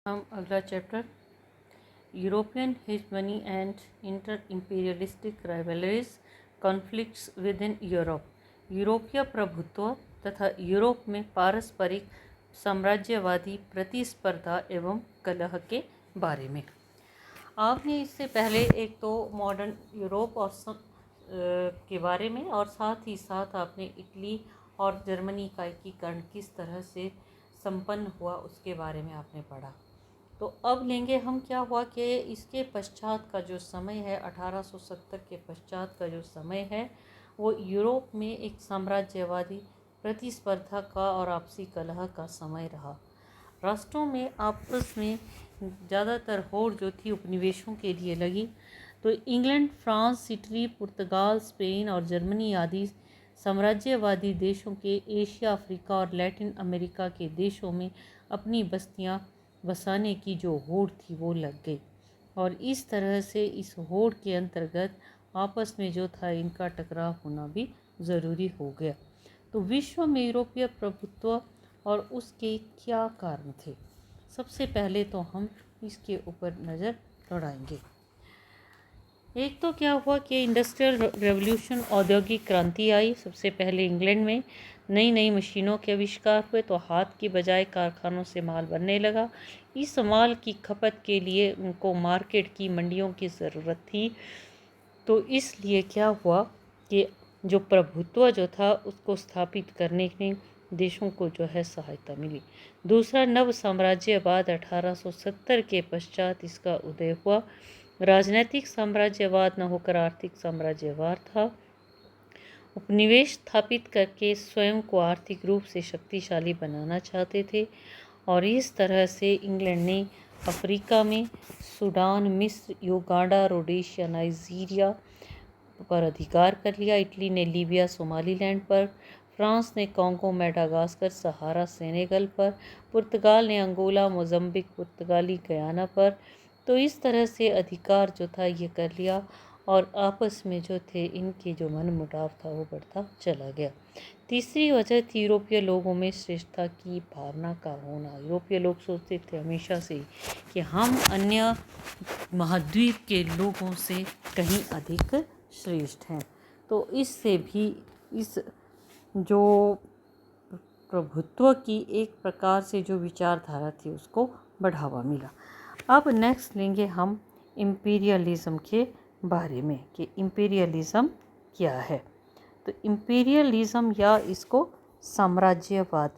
हम अगला chapter European hegemony and inter imperialistic rivalries conflicts with in Europe. यूरोपीय प्रभुत्व तथा यूरोप में पारस्परिक साम्राज्यवादी प्रतिस्पर्धा एवं कलह के बारे में। आपने इससे पहले एक तो मॉडर्न यूरोप और के बारे में और साथ ही साथ आपने इटली और जर्मनी का एकीकरण किस तरह से संपन्न हुआ उसके बारे में आपने पढ़ा। तो अब लेंगे हम क्या हुआ कि इसके पश्चात का जो समय है 1870 के पश्चात का जो समय है वो यूरोप में एक साम्राज्यवादी प्रतिस्पर्धा का और आपसी कलह का समय रहा। राष्ट्रों में आपस में ज़्यादातर होड़ जो थी उपनिवेशों के लिए लगी। तो इंग्लैंड, फ्रांस, इटली, पुर्तगाल, स्पेन और जर्मनी आदि साम्राज्यवादी देशों के एशिया, अफ्रीका और लैटिन अमेरिका के देशों में अपनी बस्तियां बसाने की जो होड़ थी वो लग गई और इस तरह से इस होड़ के अंतर्गत आपस में जो था इनका टकराव होना भी ज़रूरी हो गया। तो विश्व में यूरोपीय प्रभुत्व और उसके क्या कारण थे, सबसे पहले तो हम इसके ऊपर नज़र दौड़ाएंगे। एक तो क्या हुआ कि इंडस्ट्रियल रेवोल्यूशन, औद्योगिक क्रांति आई। सबसे पहले इंग्लैंड में नई नई मशीनों के आविष्कार हुए तो हाथ की बजाय कारखानों से माल बनने लगा। इस माल की खपत के लिए उनको मार्केट की, मंडियों की ज़रूरत थी। तो इसलिए क्या हुआ कि जो प्रभुत्व जो था उसको स्थापित करने में देशों को जो है सहायता मिली। दूसरा, नव साम्राज्यवाद 1870 के पश्चात इसका उदय हुआ। राजनैतिक साम्राज्यवाद न होकर आर्थिक साम्राज्यवाद था। उपनिवेश स्थापित करके स्वयं को आर्थिक रूप से शक्तिशाली बनाना चाहते थे और इस तरह से इंग्लैंड ने अफ्रीका में सूडान, मिस्र, युगांडा, रोडेशिया, नाइजीरिया पर अधिकार कर लिया। इटली ने लीबिया, सोमालीलैंड पर, फ्रांस ने कॉन्गो, मेडागास्कर, सहारा, सेनेगल पर, पुर्तगाल ने अंगोला, मोज़म्बिक, पुर्तगाली गयाना पर। तो इस तरह से अधिकार जो था ये कर लिया और आपस में जो थे इनके जो मनमुटाव था वो बढ़ता चला गया। तीसरी वजह थी यूरोपीय लोगों में श्रेष्ठता की भावना का होना। यूरोपीय लोग सोचते थे हमेशा से कि हम अन्य महाद्वीप के लोगों से कहीं अधिक श्रेष्ठ हैं। तो इससे भी इस जो प्रभुत्व की एक प्रकार से जो विचारधारा थी उसको बढ़ावा मिला। अब नेक्स्ट लेंगे हम इम्पीरियलिज़म के बारे में कि इम्पीरियलिज़म क्या है। तो इम्पीरियलिज़म या इसको साम्राज्यवाद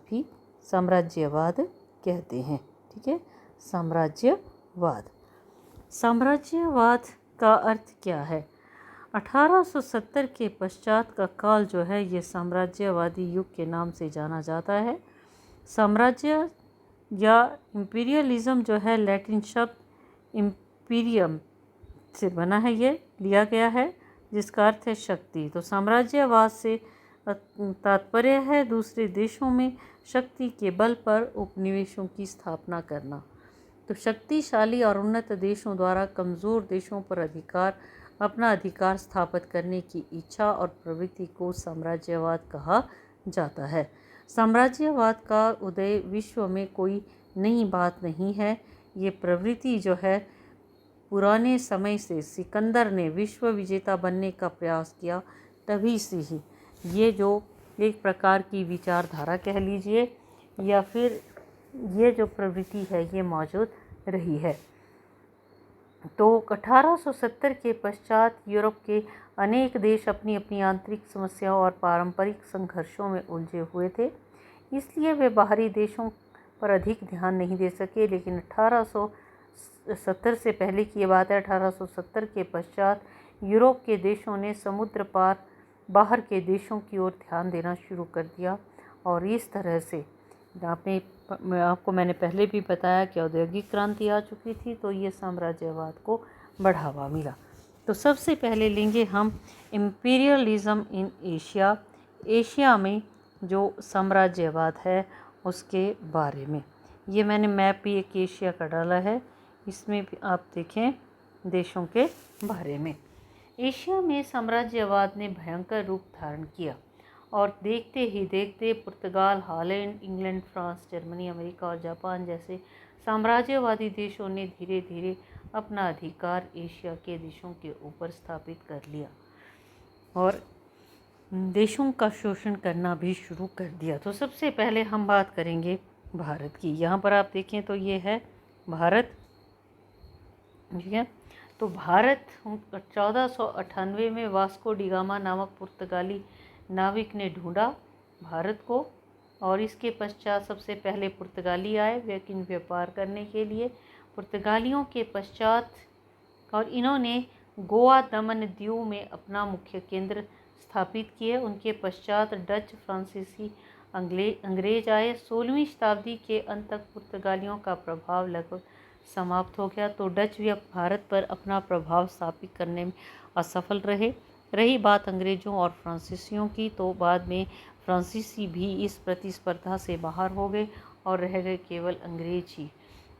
कहते हैं। ठीक है, साम्राज्यवाद। साम्राज्यवाद का अर्थ क्या है? 1870 के पश्चात का काल जो है ये साम्राज्यवादी युग के नाम से जाना जाता है। साम्राज्य या इम्पीरियलिज़म जो है लैटिन शब्द इम्पीरियम से बना है, ये लिया गया है जिसका अर्थ है शक्ति। तो साम्राज्यवाद से तात्पर्य है दूसरे देशों में शक्ति के बल पर उपनिवेशों की स्थापना करना। तो शक्तिशाली और उन्नत देशों द्वारा कमज़ोर देशों पर अपना अधिकार स्थापित करने की इच्छा और प्रवृत्ति को साम्राज्यवाद कहा जाता है। साम्राज्यवाद का उदय विश्व में कोई नई बात नहीं है। ये प्रवृत्ति जो है पुराने समय से सिकंदर ने विश्व विजेता बनने का प्रयास किया तभी से ही ये जो एक प्रकार की विचारधारा कह लीजिए या फिर ये जो प्रवृत्ति है ये मौजूद रही है। तो 1870 के पश्चात यूरोप के अनेक देश अपनी अपनी आंतरिक समस्याओं और पारंपरिक संघर्षों में उलझे हुए थे, इसलिए वे बाहरी देशों पर अधिक ध्यान नहीं दे सके। लेकिन 1870 से पहले की बात है, 1870 के पश्चात यूरोप के देशों ने समुद्र पार बाहर के देशों की ओर ध्यान देना शुरू कर दिया और इस तरह से आपको मैंने पहले भी बताया कि औद्योगिक क्रांति आ चुकी थी तो ये साम्राज्यवाद को बढ़ावा मिला। तो सबसे पहले लेंगे हम इम्पीरियलिज़म इन एशिया। एशिया में जो साम्राज्यवाद है उसके बारे में ये मैंने मैप भी एक एशिया का डाला है, इसमें भी आप देखें देशों के बारे में। एशिया में साम्राज्यवाद ने भयंकर रूप धारण किया और देखते ही देखते Portugal, Holland, England, France, Germany, America और जापान जैसे साम्राज्यवादी देशों ने धीरे धीरे अपना अधिकार एशिया के देशों के ऊपर स्थापित कर लिया और देशों का शोषण करना भी शुरू कर दिया। तो सबसे पहले हम बात करेंगे भारत की। यहाँ पर आप देखें तो ये है भारत, ठीक है। तो भारत 1498 में वास्को डी गामा नामक पुर्तगाली नाविक ने ढूंढा भारत को, और इसके पश्चात सबसे पहले पुर्तगाली आए लेकिन व्यापार करने के लिए। पुर्तगालियों के पश्चात और इन्होंने गोवा दमन दीव में अपना मुख्य केंद्र स्थापित किए। उनके पश्चात डच, फ्रांसीसी, अंग्रेज आए। 16वीं शताब्दी के अंत तक पुर्तगालियों का प्रभाव लगभग समाप्त हो गया। तो डच भी भारत पर अपना प्रभाव स्थापित करने में असफल रहे। रही बात अंग्रेज़ों और फ्रांसीसियों की, तो बाद में फ्रांसीसी भी इस प्रतिस्पर्धा से बाहर हो गए और रह गए केवल अंग्रेज ही।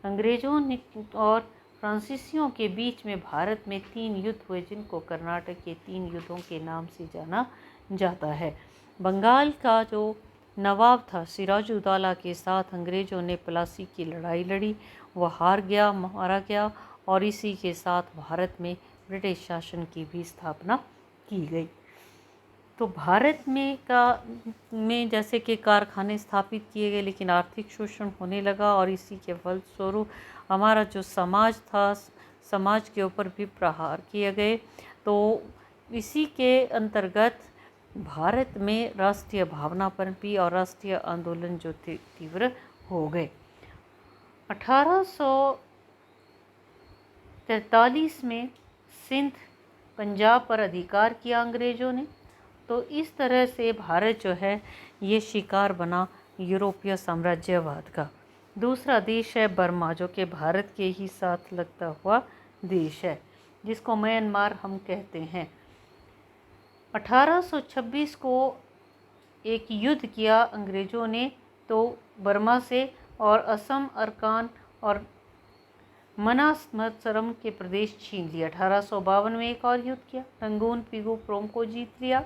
अंग्रेज़ों ने और फ्रांसीसियों के बीच में भारत में 3 युद्ध हुए, जिनको कर्नाटक के 3 युद्धों के नाम से जाना जाता है। बंगाल का जो नवाब था सिराजुद्दौला के साथ अंग्रेज़ों ने प्लासी की लड़ाई लड़ी, वह हार गया, मारा गया, और इसी के साथ भारत में ब्रिटिश शासन की भी स्थापना की गई। तो भारत में जैसे कि कारखाने स्थापित किए गए, लेकिन आर्थिक शोषण होने लगा और इसी के फलस्वरूप हमारा जो समाज था, समाज के ऊपर भी प्रहार किए गए। तो इसी के अंतर्गत भारत में राष्ट्रीय भावना पर भी और राष्ट्रीय आंदोलन जो तीव्र हो गए। 1843 में सिंध, पंजाब पर अधिकार किया अंग्रेज़ों ने। तो इस तरह से भारत जो है ये शिकार बना यूरोपीय साम्राज्यवाद का। दूसरा देश है बर्मा, जो कि भारत के ही साथ लगता हुआ देश है, जिसको म्यांमार हम कहते हैं। 1826 को एक युद्ध किया अंग्रेज़ों ने तो बर्मा से, और असम, अरकान और मनासमत्सरम के प्रदेश छीन लिए। 1852 में एक और युद्ध किया, रंगून, पिगू, प्रोम को जीत लिया।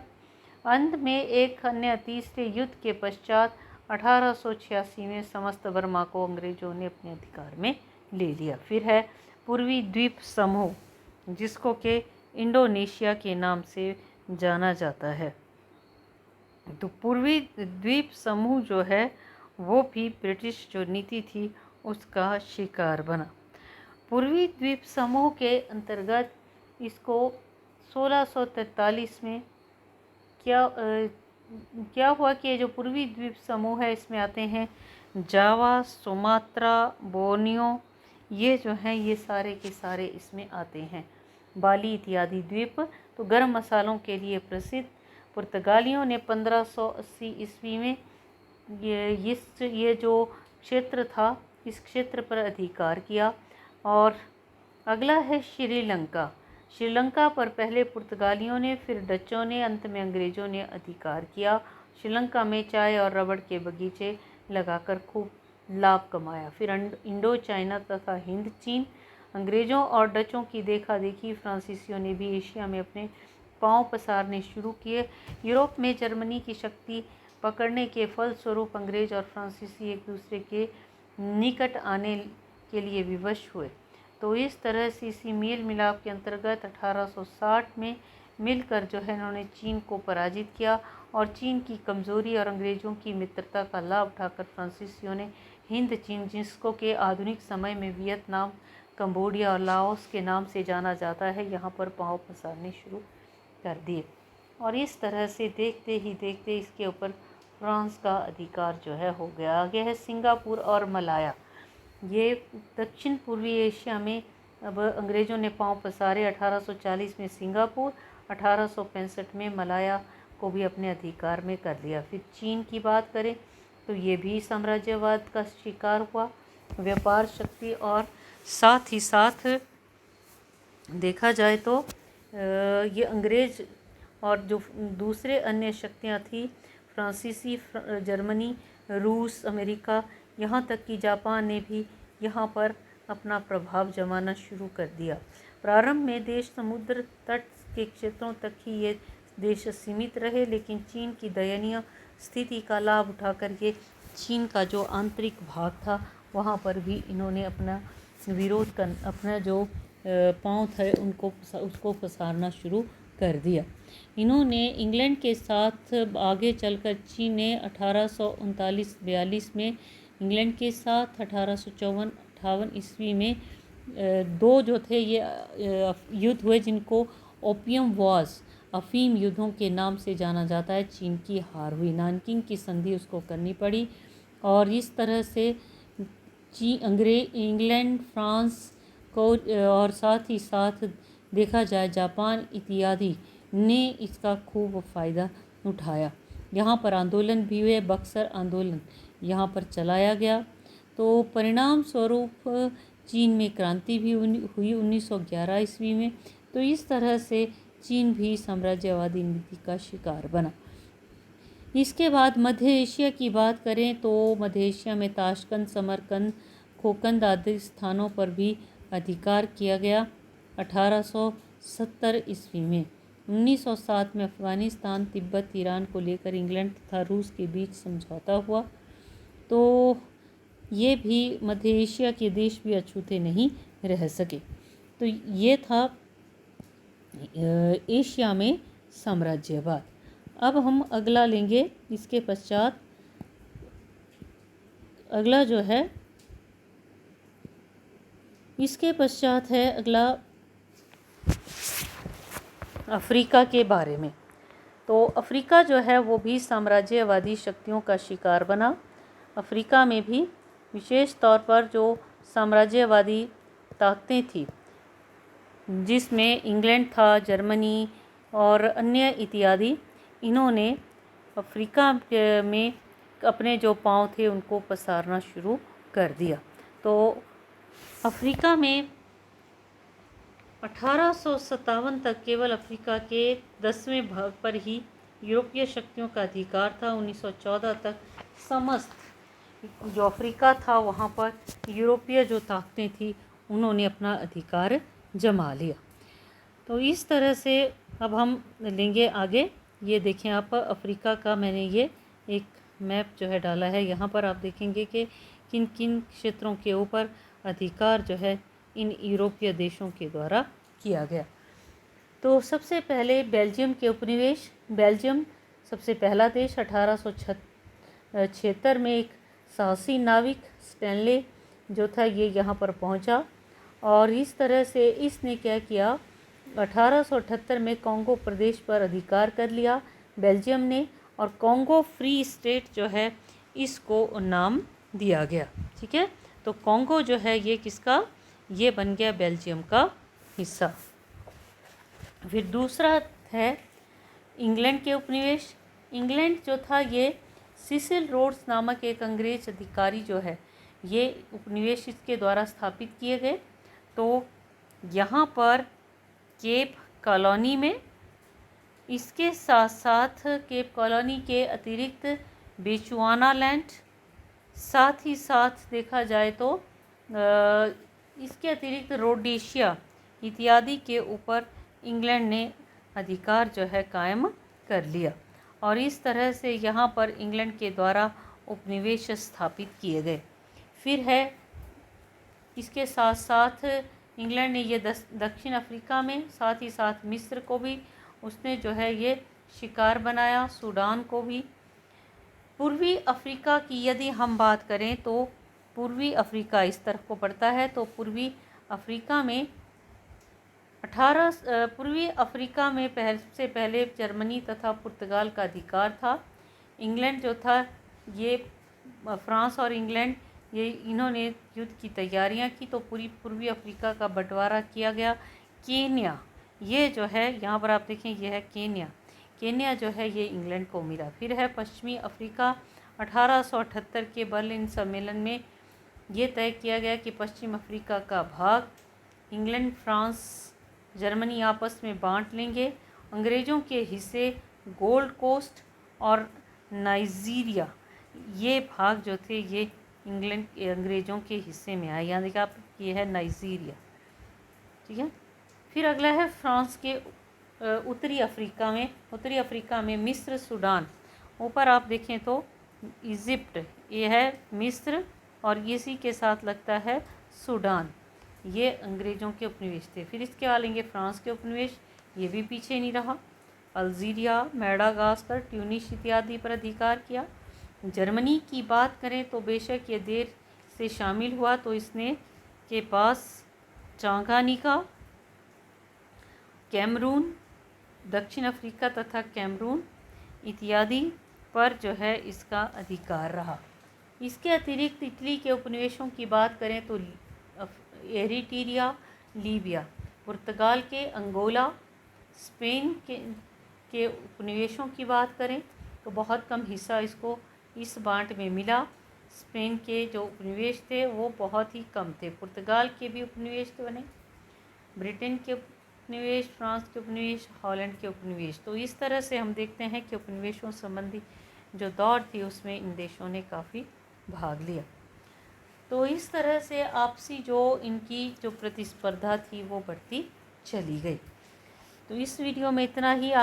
अंत में एक अन्य तीसरे युद्ध के पश्चात 1886 में समस्त बर्मा को अंग्रेज़ों ने अपने अधिकार में ले लिया। फिर है पूर्वी द्वीप समूह, जिसको कि इंडोनेशिया के नाम से जाना जाता है। तो पूर्वी द्वीप समूह जो है वो भी ब्रिटिश जो नीति थी उसका शिकार बना। पूर्वी द्वीप समूह के अंतर्गत इसको 1643 में क्या हुआ कि जो पूर्वी द्वीप समूह है इसमें आते हैं जावा, सुमात्रा, बोर्नियो, ये जो हैं ये सारे के सारे इसमें आते हैं, बाली इत्यादि द्वीप। तो गर्म मसालों के लिए प्रसिद्ध। पुर्तगालियों ने 1580 ईस्वी में ये जो क्षेत्र था इस क्षेत्र पर अधिकार किया। और अगला है श्रीलंका। श्रीलंका पर पहले पुर्तगालियों ने, फिर डचों ने, अंत में अंग्रेज़ों ने अधिकार किया। श्रीलंका में चाय और रबड़ के बगीचे लगाकर खूब लाभ कमाया। फिर इंडो चाइना तथा हिंद चीन, अंग्रेज़ों और डचों की देखा देखी फ्रांसीसियों ने भी एशिया में अपने पांव पसारने शुरू किए। यूरोप में जर्मनी की शक्ति पकड़ने के फलस्वरूप अंग्रेज और फ्रांसीसी एक दूसरे के निकट आने के लिए विवश हुए। तो इस तरह से इसी मेल मिलाप के अंतर्गत 1860 में मिलकर जो है इन्होंने चीन को पराजित किया, और चीन की कमज़ोरी और अंग्रेज़ों की मित्रता का लाभ उठाकर फ्रांसीसियों ने हिंद चीन, जिसको के आधुनिक समय में वियतनाम, कंबोडिया और लाओस के नाम से जाना जाता है, यहाँ पर पांव पसारने शुरू कर दिए। और इस तरह से देखते ही देखते इसके ऊपर फ्रांस का अधिकार जो है हो गया। आगे है सिंगापुर और मलाया। ये दक्षिण पूर्वी एशिया में अब अंग्रेज़ों ने पांव पसारे। 1840 में सिंगापुर, 1865 में मलाया को भी अपने अधिकार में कर लिया। फिर चीन की बात करें तो ये भी साम्राज्यवाद का शिकार हुआ। व्यापार शक्ति और साथ ही साथ देखा जाए तो ये अंग्रेज़ और जो दूसरे अन्य शक्तियाँ थी, फ्रांसीसी, जर्मनी, रूस, अमेरिका, यहाँ तक कि जापान ने भी यहाँ पर अपना प्रभाव जमाना शुरू कर दिया। प्रारंभ में देश समुद्र तट के क्षेत्रों तक ही ये देश सीमित रहे, लेकिन चीन की दयनीय स्थिति का लाभ उठाकर ये चीन का जो आंतरिक भाग था वहाँ पर भी इन्होंने अपना विरोध कर अपना जो पाँव थे उसको पसारना शुरू कर दिया। इन्होंने इंग्लैंड के साथ आगे चलकर चीन ने 1839-42 में इंग्लैंड के साथ 1854-58 ईस्वी में दो जो थे ये युद्ध हुए जिनको ओपियम वॉर्स अफीम युद्धों के नाम से जाना जाता है। चीन की हार हुई, नानकिंग की संधि उसको करनी पड़ी और इस तरह से इंग्लैंड, फ्रांस को और साथ ही साथ देखा जाए जापान इत्यादि ने इसका खूब फ़ायदा उठाया। यहाँ पर आंदोलन भी हुए, बक्सर आंदोलन यहाँ पर चलाया गया। तो परिणाम स्वरूप चीन में क्रांति भी हुई 1911 ईस्वी में। तो इस तरह से चीन भी साम्राज्यवादी नीति का शिकार बना। इसके बाद मध्य एशिया की बात करें तो मध्य एशिया में ताशकंद, समरकंद, खोकंद आदि स्थानों पर भी अधिकार किया गया 1870 ईस्वी में। 1907 में अफ़गानिस्तान, तिब्बत, ईरान को लेकर इंग्लैंड तथा रूस के बीच समझौता हुआ। तो ये भी मध्य एशिया के देश भी अछूते नहीं रह सके। तो ये था एशिया में साम्राज्यवाद। अब हम अगला लेंगे, इसके पश्चात अगला जो है इसके पश्चात है अगला अफ्रीका के बारे में। तो अफ्रीका जो है वो भी साम्राज्यवादी शक्तियों का शिकार बना। अफ्रीका में भी विशेष तौर पर जो साम्राज्यवादी ताकतें थी जिसमें इंग्लैंड था, जर्मनी और अन्य इत्यादि, इन्होंने अफ्रीका में अपने जो पांव थे उनको पसारना शुरू कर दिया। तो अफ्रीका में 1857 तक केवल अफ्रीका के 10वें भाग पर ही यूरोपीय शक्तियों का अधिकार था। 1914 तक समस्त जो अफ्रीका था वहाँ पर यूरोपीय जो ताकतें थी उन्होंने अपना अधिकार जमा लिया। तो इस तरह से अब हम लेंगे आगे। ये देखें आप, अफ्रीका का मैंने ये एक मैप जो है डाला है। यहाँ पर आप देखेंगे कि किन किन क्षेत्रों के ऊपर अधिकार जो है इन यूरोपीय देशों के द्वारा किया गया। तो सबसे पहले बेल्जियम के उपनिवेश। बेल्जियम सबसे पहला देश 1876 में एक साहसी नाविक स्टैनले जो था ये यहाँ पर पहुँचा और इस तरह से इसने क्या किया, 1878 में कॉन्गो प्रदेश पर अधिकार कर लिया बेल्जियम ने और कॉन्गो फ्री स्टेट जो है इसको नाम दिया गया। ठीक है, तो कॉन्गो जो है ये किसका, ये बन गया बेल्जियम का हिस्सा। फिर दूसरा है इंग्लैंड के उपनिवेश। इंग्लैंड जो था ये सिसिल रोड्स नामक एक अंग्रेज अधिकारी जो है ये उपनिवेश इसके द्वारा स्थापित किए गए। तो यहाँ पर केप कॉलोनी में, इसके साथ साथ केप कॉलोनी के अतिरिक्त बेचुआनालैंड, साथ ही साथ देखा जाए तो इसके अतिरिक्त रोडेशिया इत्यादि के ऊपर इंग्लैंड ने अधिकार जो है कायम कर लिया और इस तरह से यहाँ पर इंग्लैंड के द्वारा उपनिवेश स्थापित किए गए। फिर है इसके साथ साथ इंग्लैंड ने ये दक्षिण अफ्रीका में, साथ ही साथ मिस्र को भी उसने जो है ये शिकार बनाया, सूडान को भी। पूर्वी अफ्रीका की यदि हम बात करें तो पूर्वी अफ्रीका इस तरफ को पड़ता है। तो पूर्वी अफ्रीका में पूर्वी अफ्रीका में सबसे पहले जर्मनी तथा पुर्तगाल का अधिकार था। इंग्लैंड जो था ये फ्रांस और इंग्लैंड ये इन्होंने युद्ध की तैयारियां की। तो पूर्वी अफ्रीका का बंटवारा किया गया। केन्या ये जो है यहाँ पर आप देखें ये है केन्या। केन्या जो है ये इंग्लैंड को मिला। फिर है पश्चिमी अफ्रीका। 1878 के बर्लिन सम्मेलन में ये तय किया गया कि पश्चिम अफ्रीका का भाग इंग्लैंड, फ्रांस, जर्मनी आपस में बांट लेंगे। अंग्रेज़ों के हिस्से गोल्ड कोस्ट और नाइजीरिया ये भाग जो थे ये इंग्लैंड के अंग्रेज़ों के हिस्से में आए। यहाँ देखिए आप, ये है नाइजीरिया। ठीक है, फिर अगला है फ्रांस के उत्तरी अफ्रीका में मिस्र, सूडान। ऊपर आप देखें तो इजिप्ट, ये है मिस्र और इसी के साथ लगता है सूडान। ये अंग्रेज़ों के उपनिवेश थे। फिर इसके बाद लेंगे फ्रांस के उपनिवेश, ये भी पीछे नहीं रहा। अल्जीरिया, मेडागास्कर, ट्यूनिस इत्यादि पर अधिकार किया। जर्मनी की बात करें तो बेशक ये देर से शामिल हुआ, तो इसने के पास चांगानिका, कैमरून, दक्षिण अफ्रीका तथा कैमरून इत्यादि पर जो है इसका अधिकार रहा। इसके अतिरिक्त इटली के उपनिवेशों की बात करें तो एरिट्रिया, लीबिया, पुर्तगाल के अंगोला, स्पेन के उपनिवेशों की बात करें तो बहुत कम हिस्सा इसको इस बांट में मिला। स्पेन के जो उपनिवेश थे वो बहुत ही कम थे। पुर्तगाल के भी उपनिवेश बने, ब्रिटेन के उपनिवेश, फ्रांस के उपनिवेश, हॉलैंड के उपनिवेश। तो इस तरह से हम देखते हैं कि उपनिवेशों संबंधी जो दौर थी उसमें इन देशों ने काफ़ी भाग लिया। तो इस तरह से आपसी जो इनकी जो प्रतिस्पर्धा थी वो बढ़ती चली गई। तो इस वीडियो में इतना ही।